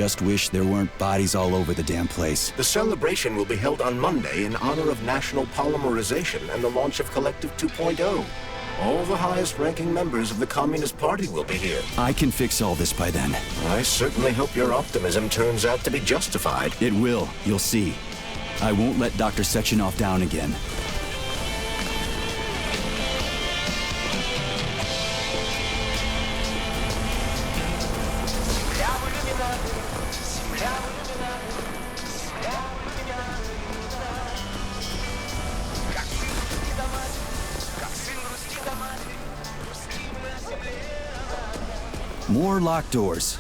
just wish there weren't bodies all over the damn place. The celebration will be held on Monday in honor of National Polymerization and the launch of Collective 2.0. All the highest-ranking members of the Communist Party will be here. I can fix all this by then. I certainly hope your optimism turns out to be justified. It will, you'll see. I won't let Dr. Sechenov down again. More locked doors.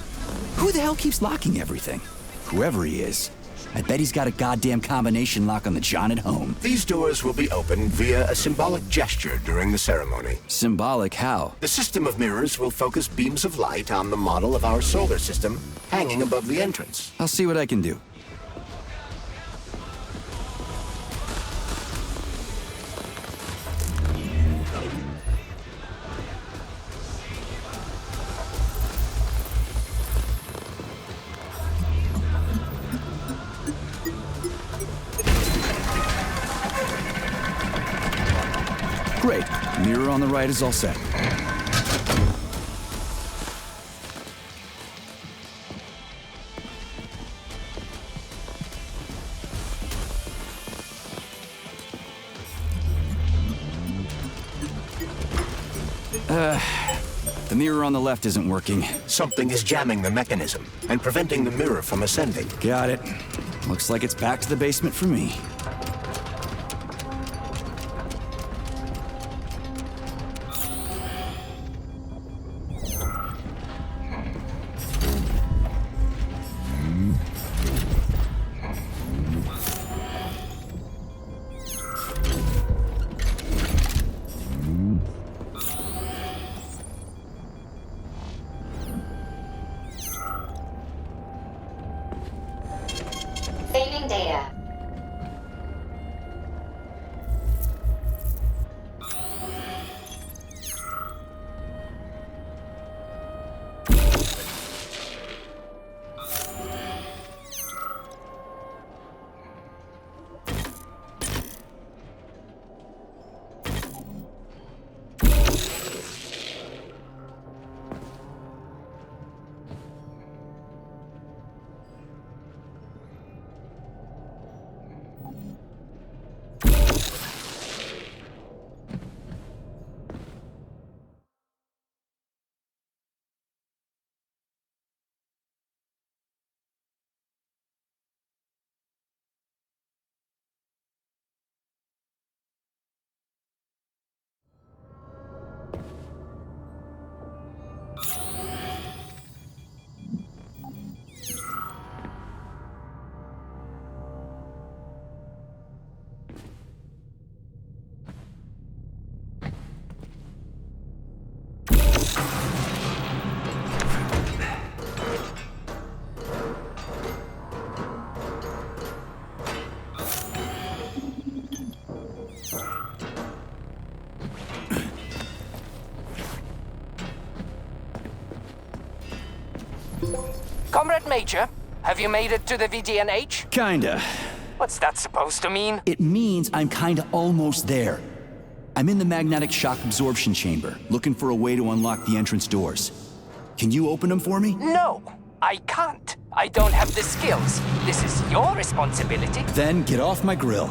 Who the hell keeps locking everything? Whoever he is. I bet he's got a goddamn combination lock on the John at home. These doors will be opened via a symbolic gesture during the ceremony. Symbolic how? The system of mirrors will focus beams of light on the model of our solar system hanging above the entrance. I'll see what I can do. Great. Mirror on the right is all set. The mirror on the left isn't working. Something is jamming the mechanism and preventing the mirror from ascending. Got it. Looks like it's back to the basement for me. Failing data. Comrade Major, have you made it to the VDNH? Kinda. What's that supposed to mean? It means I'm kinda almost there. I'm in the magnetic shock absorption chamber, looking for a way to unlock the entrance doors. Can you open them for me? No, I can't. I don't have the skills. This is your responsibility. Then get off my grill.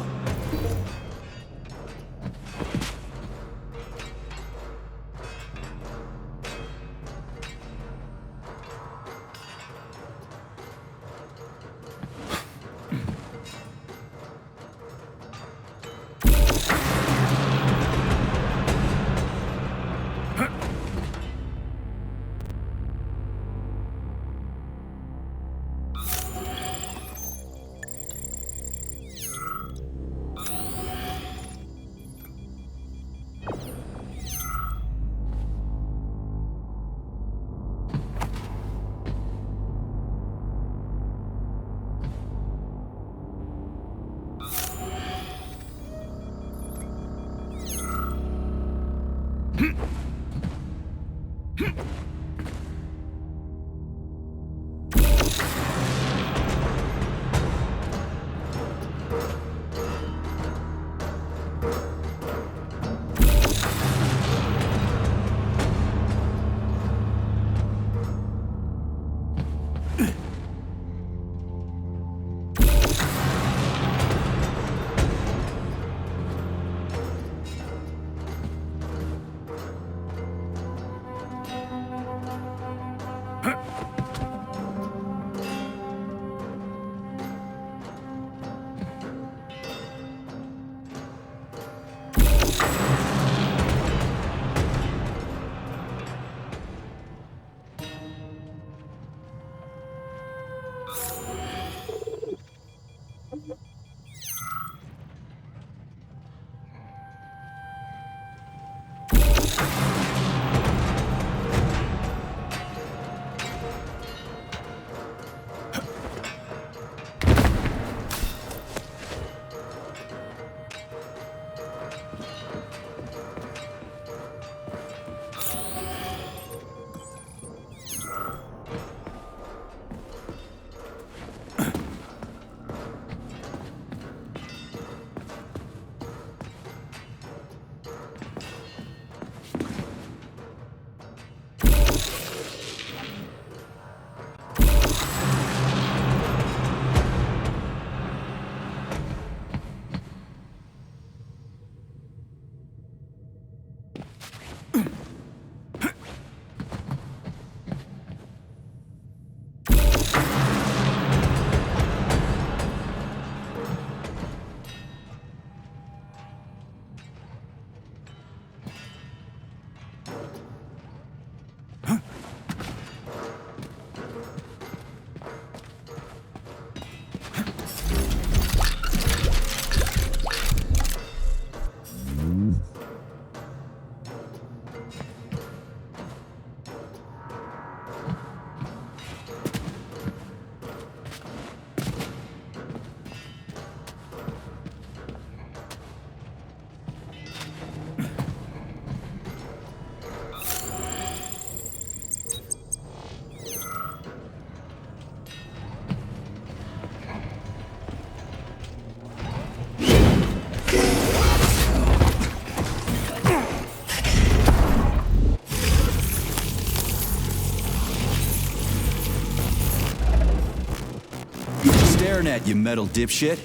Staring at, you metal dipshit.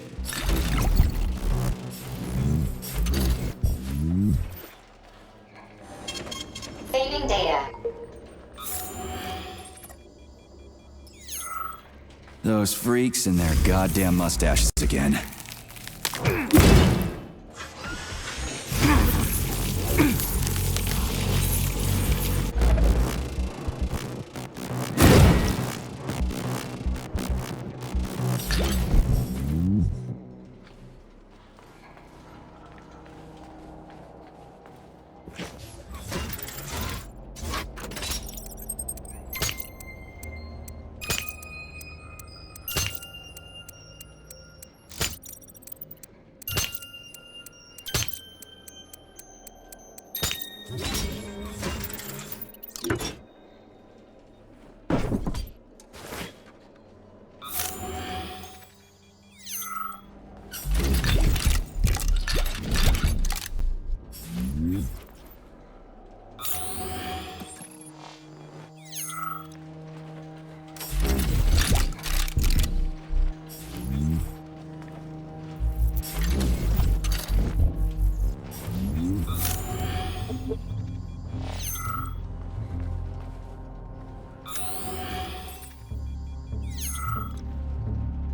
Saving data. Those freaks and their goddamn mustaches again.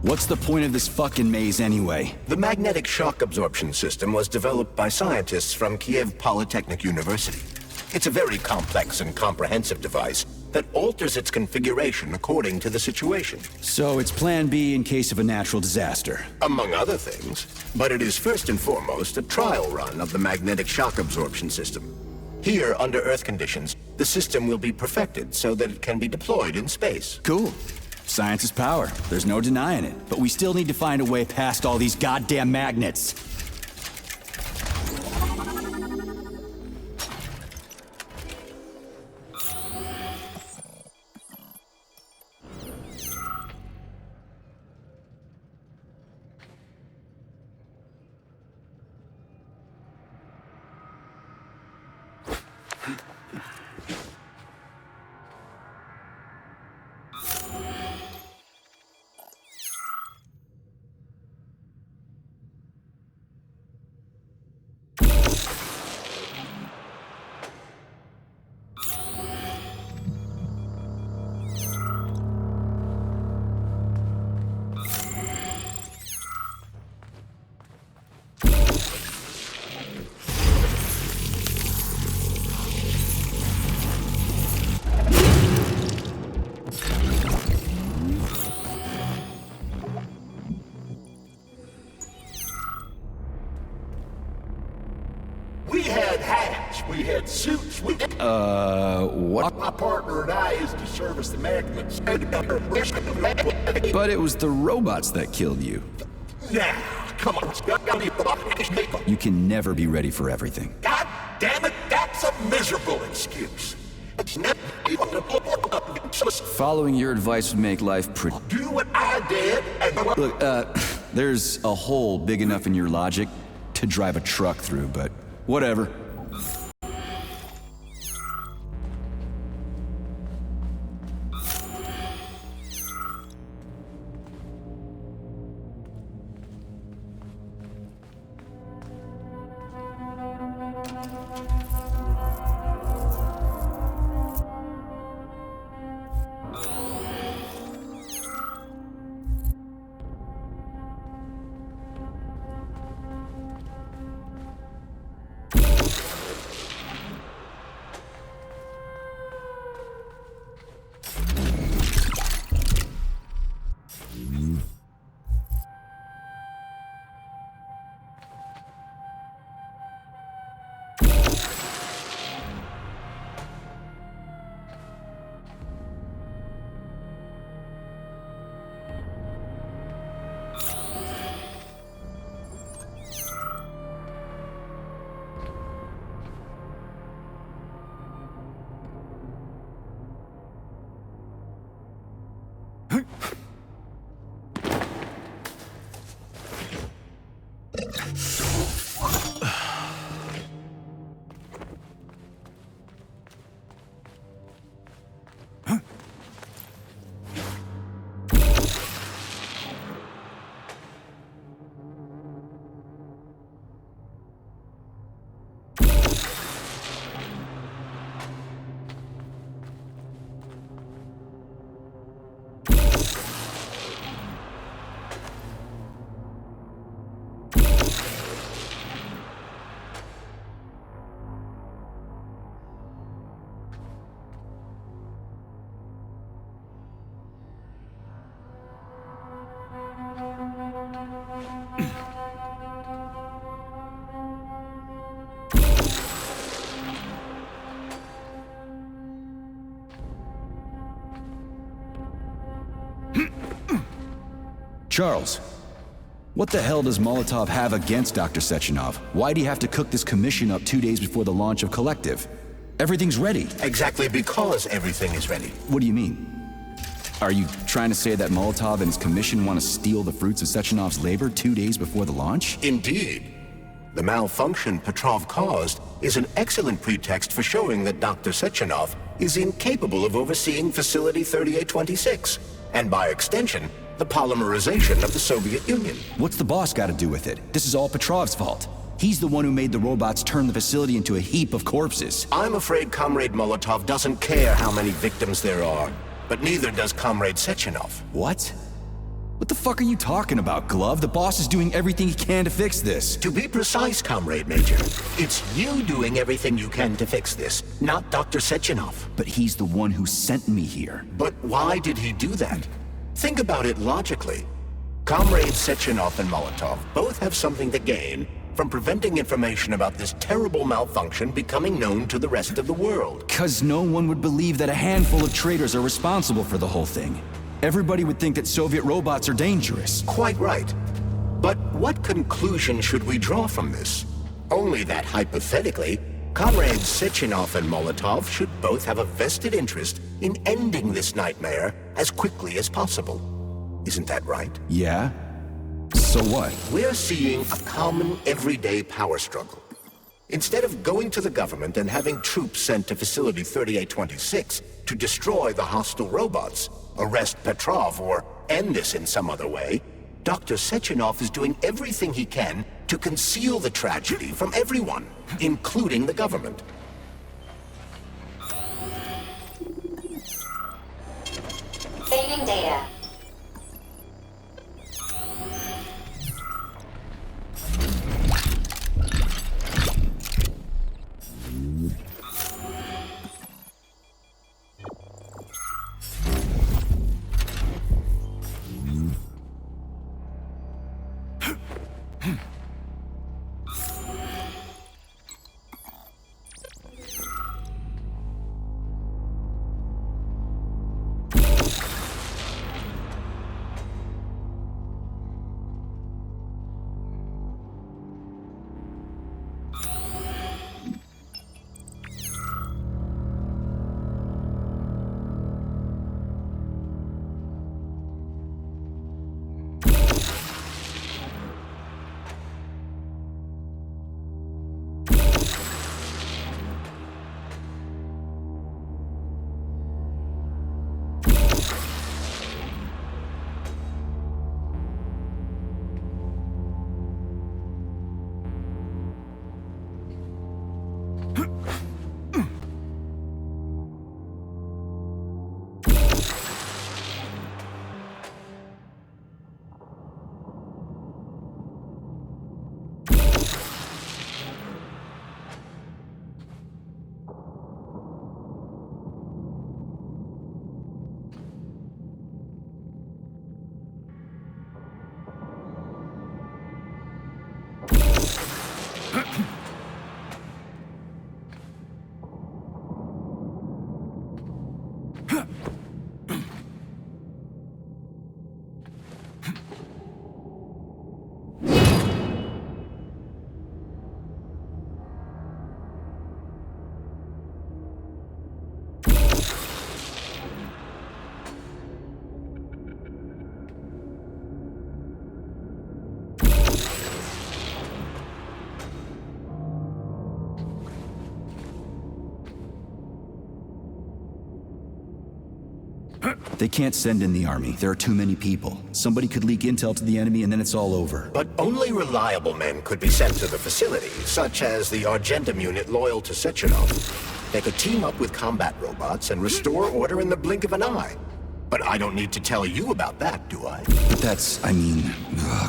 What's the point of this fucking maze anyway? The magnetic shock absorption system was developed by scientists from Kiev Polytechnic University. It's a very complex and comprehensive device that alters its configuration according to the situation. So it's plan B in case of a natural disaster. Among other things. But it is first and foremost a trial run of the magnetic shock absorption system. Here, under Earth conditions, the system will be perfected so that it can be deployed in space. Cool. Science is power. There's no denying it. But we still need to find a way past all these goddamn magnets. suits. What? My partner and I is to service the magnets. But it was the robots that killed you. Now, come on. You can never be ready for everything. God damn it, that's a miserable excuse. Following your advice would make life pretty... Do what I did and... Look, there's a hole big enough in your logic to drive a truck through, but whatever. Charles, what the hell does Molotov have against Dr. Sechenov? Why'd he have to cook this commission up 2 days before the launch of Collective? Everything's ready. Exactly because everything is ready. What do you mean? Are you trying to say that Molotov and his commission want to steal the fruits of Sechenov's labor 2 days before the launch? Indeed. The malfunction Petrov caused is an excellent pretext for showing that Dr. Sechenov is incapable of overseeing Facility 3826, and by extension, the polymerization of the Soviet Union. What's the boss got to do with it? This is all Petrov's fault. He's the one who made the robots turn the facility into a heap of corpses. I'm afraid Comrade Molotov doesn't care how many victims there are, but neither does Comrade Sechenov. What? What the fuck are you talking about, Glove? The boss is doing everything he can to fix this. To be precise, Comrade Major, it's you doing everything you can to fix this, not Dr. Sechenov. But he's the one who sent me here. But why did he do that? Think about it logically. Comrades Sechenov and Molotov both have something to gain from preventing information about this terrible malfunction becoming known to the rest of the world. 'Cause no one would believe that a handful of traitors are responsible for the whole thing. Everybody would think that Soviet robots are dangerous. Quite right. But what conclusion should we draw from this? Only that hypothetically, Comrades Sechenov and Molotov should both have a vested interest in ending this nightmare as quickly as possible. Isn't that right? Yeah? So what? We're seeing a common everyday power struggle. Instead of going to the government and having troops sent to Facility 3826 to destroy the hostile robots, arrest Petrov, or end this in some other way, Dr. Sechenov is doing everything he can to conceal the tragedy from everyone, including the government. Saving data. They can't send in the army. There are too many people. Somebody could leak intel to the enemy and then it's all over. But only reliable men could be sent to the facility, such as the Argentum unit loyal to Sechenov. They could team up with combat robots and restore order in the blink of an eye. But I don't need to tell you about that, do I? But that's, I mean,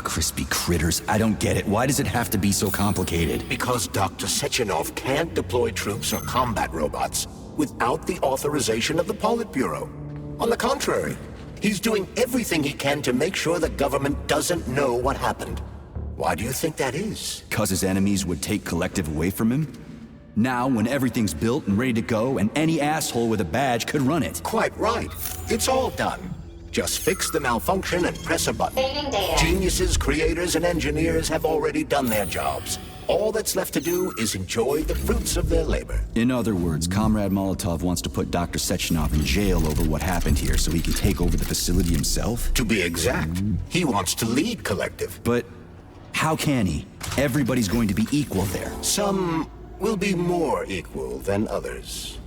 crispy critters. I don't get it. Why does it have to be so complicated? Because Dr. Sechenov can't deploy troops or combat robots without the authorization of the Politburo. On the contrary, he's doing everything he can to make sure the government doesn't know what happened. Why do you think that is? Because his enemies would take Collective away from him? Now, when everything's built and ready to go, and any asshole with a badge could run it. Quite right. It's all done. Just fix the malfunction and press a button. Saving data. Geniuses, creators, and engineers have already done their jobs. All that's left to do is enjoy the fruits of their labor. In other words, Comrade Molotov wants to put Dr. Sechenov in jail over what happened here so he can take over the facility himself? To be exact, he wants to lead Collective. But how can he? Everybody's going to be equal there. Some will be more equal than others.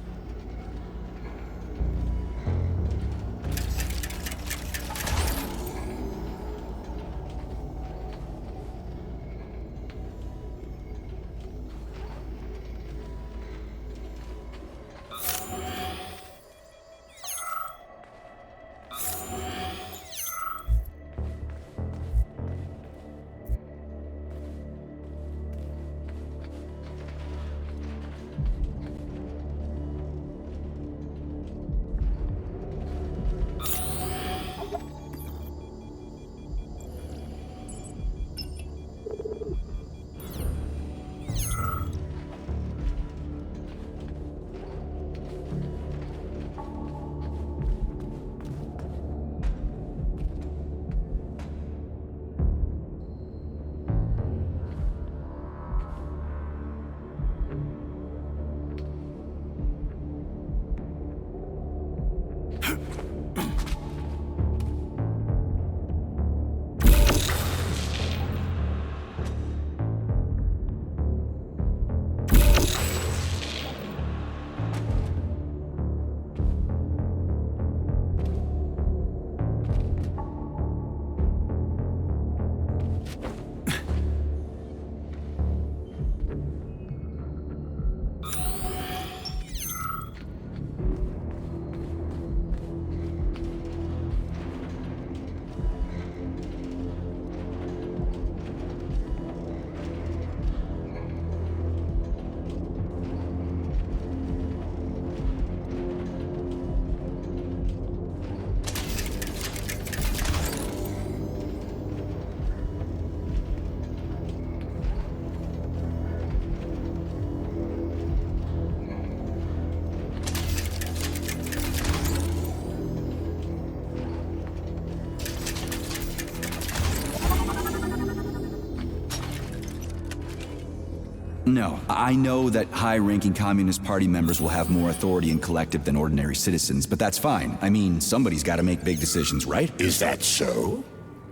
No, I know that high-ranking Communist Party members will have more authority in Collective than ordinary citizens, but that's fine. I mean, somebody's got to make big decisions, right? Is that so?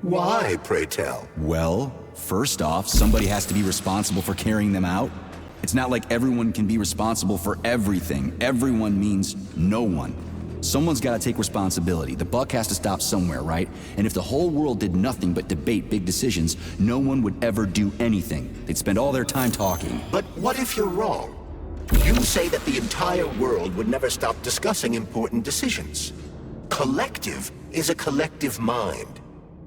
Why, pray tell? Well, first off, somebody has to be responsible for carrying them out. It's not like everyone can be responsible for everything. Everyone means no one. Someone's got to take responsibility. The buck has to stop somewhere, right? And if the whole world did nothing but debate big decisions, no one would ever do anything. They'd spend all their time talking. But what if you're wrong? You say that the entire world would never stop discussing important decisions. Collective is a collective mind.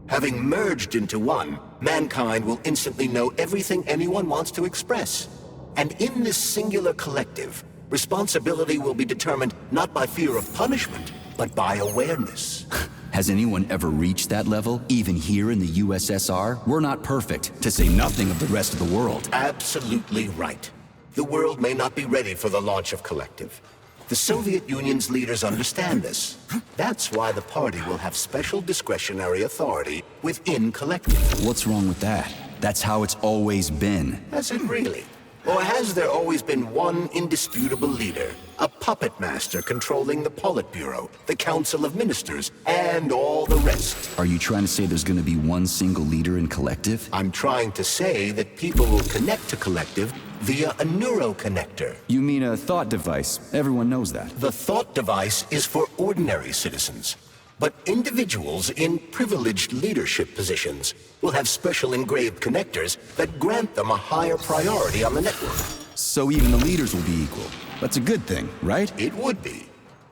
Having merged into one, mankind will instantly know everything anyone wants to express. And in this singular collective, responsibility will be determined not by fear of punishment, but by awareness. Has anyone ever reached that level, even here in the USSR? We're not perfect, to say nothing of the rest of the world. Absolutely right. The world may not be ready for the launch of Collective. The Soviet Union's leaders understand this. That's why the party will have special discretionary authority within Collective. What's wrong with that? That's how it's always been. Has it really? Or has there always been one indisputable leader? A puppet master controlling the Politburo, the Council of Ministers, and all the rest? Are you trying to say there's gonna be one single leader in Collective? I'm trying to say that people will connect to Collective via a neuroconnector. You mean a thought device. Everyone knows that. The thought device is for ordinary citizens. But individuals in privileged leadership positions will have special engraved connectors that grant them a higher priority on the network. So even the leaders will be equal. That's a good thing, right? It would be.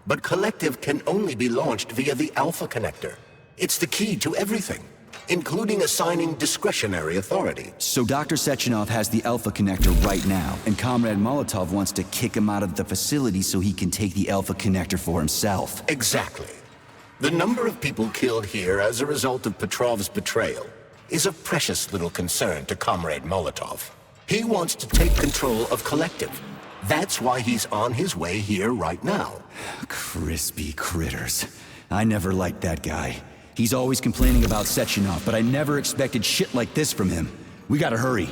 But Collective can only be launched via the Alpha Connector. It's the key to everything, including assigning discretionary authority. So Dr. Sechenov has the Alpha Connector right now, and Comrade Molotov wants to kick him out of the facility so he can take the Alpha Connector for himself. Exactly. The number of people killed here as a result of Petrov's betrayal is a precious little concern to Comrade Molotov. He wants to take control of Collective. That's why he's on his way here right now. Crispy critters. I never liked that guy. He's always complaining about Sechenov, but I never expected shit like this from him. We gotta hurry.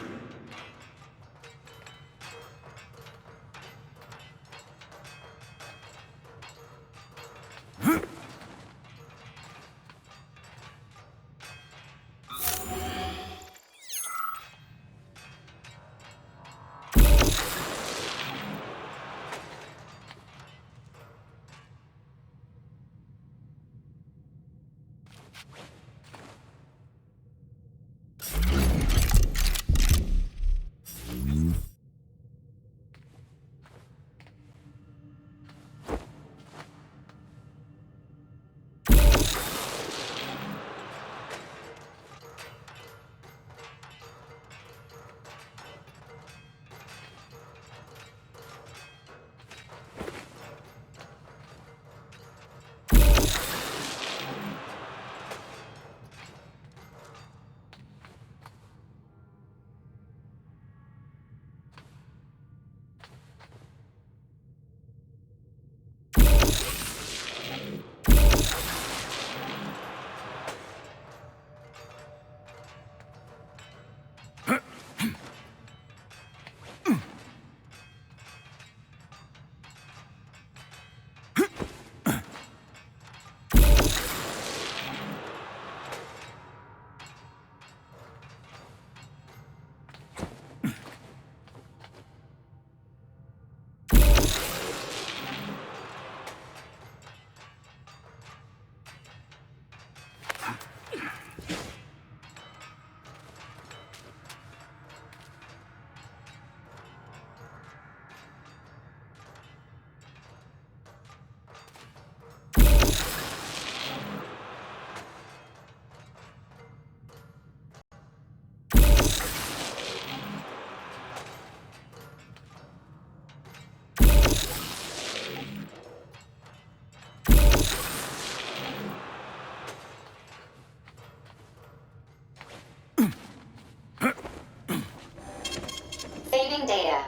Saving data.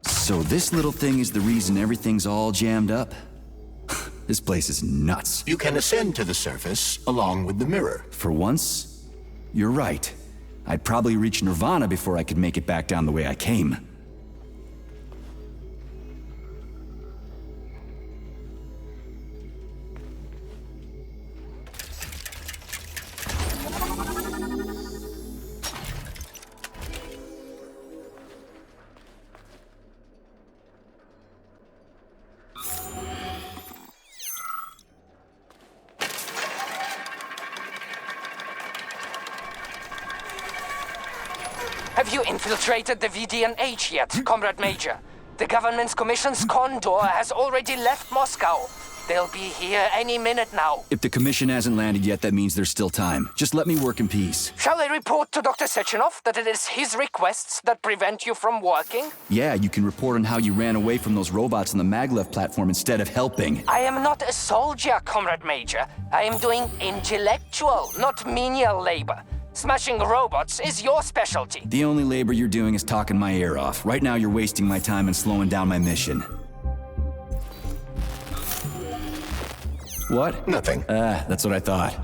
So this little thing is the reason everything's all jammed up? This place is nuts. You can ascend to the surface along with the mirror. For once, you're right. I'd probably reach Nirvana before I could make it back down the way I came. Have you infiltrated the VDNH yet, Comrade Major? The government's commission's condor has already left Moscow. They'll be here any minute now. If the commission hasn't landed yet, that means there's still time. Just let me work in peace. Shall I report to Dr. Sechenov that it is his requests that prevent you from working? Yeah, you can report on how you ran away from those robots on the maglev platform instead of helping. I am not a soldier, Comrade Major. I am doing intellectual, not menial labor. Smashing robots is your specialty. The only labor you're doing is talking my ear off. Right now, you're wasting my time and slowing down my mission. What? Nothing. That's what I thought.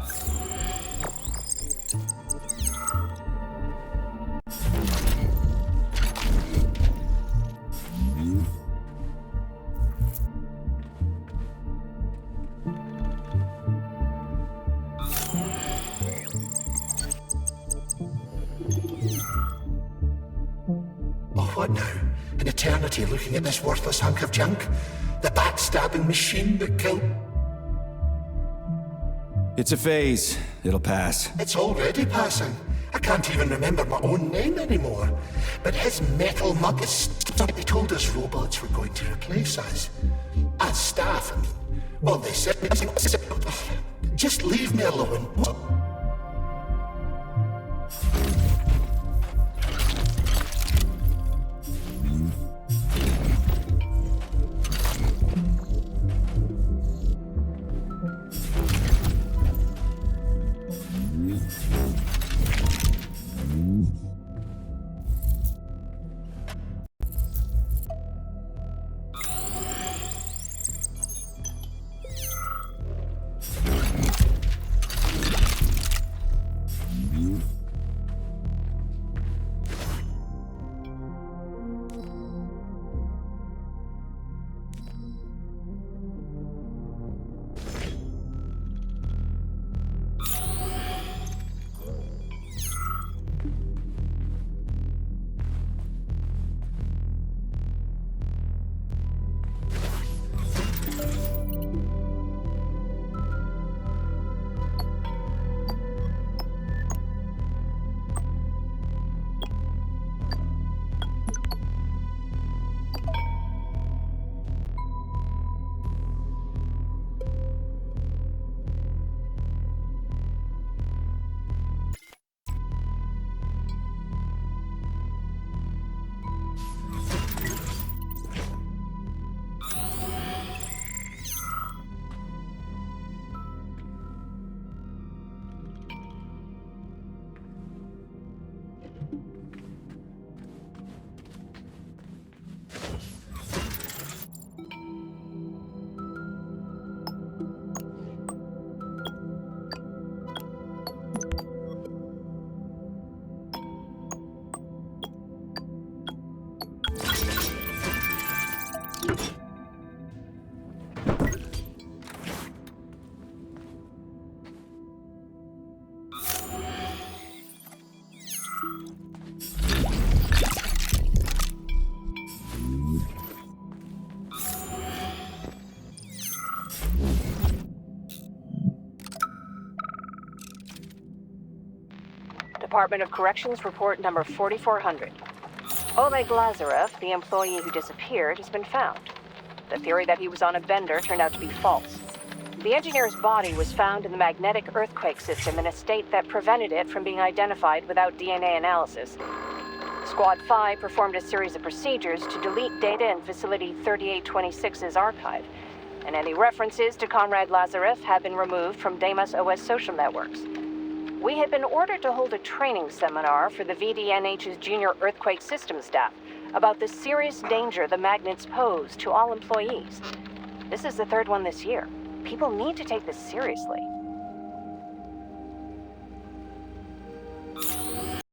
Oh, what now? An eternity looking at this worthless hunk of junk? The backstabbing machine that killed... It's a phase. It'll pass. It's already passing. I can't even remember my own name anymore. But his metal mug is... They told us robots were going to replace us. As staff, I mean. Well, they said... Just leave me alone. Department of Corrections report number 4400. Oleg Lazarev, the employee who disappeared, has been found. The theory that he was on a bender turned out to be false. The engineer's body was found in the magnetic earthquake system in a state that prevented it from being identified without DNA analysis. Squad 5 performed a series of procedures to delete data in Facility 3826's archive, and any references to Comrade Lazarev have been removed from Deimos OS social networks. We had been ordered to hold a training seminar for the VDNH's junior earthquake system staff about the serious danger the magnets pose to all employees. This is the third one this year. People need to take this seriously.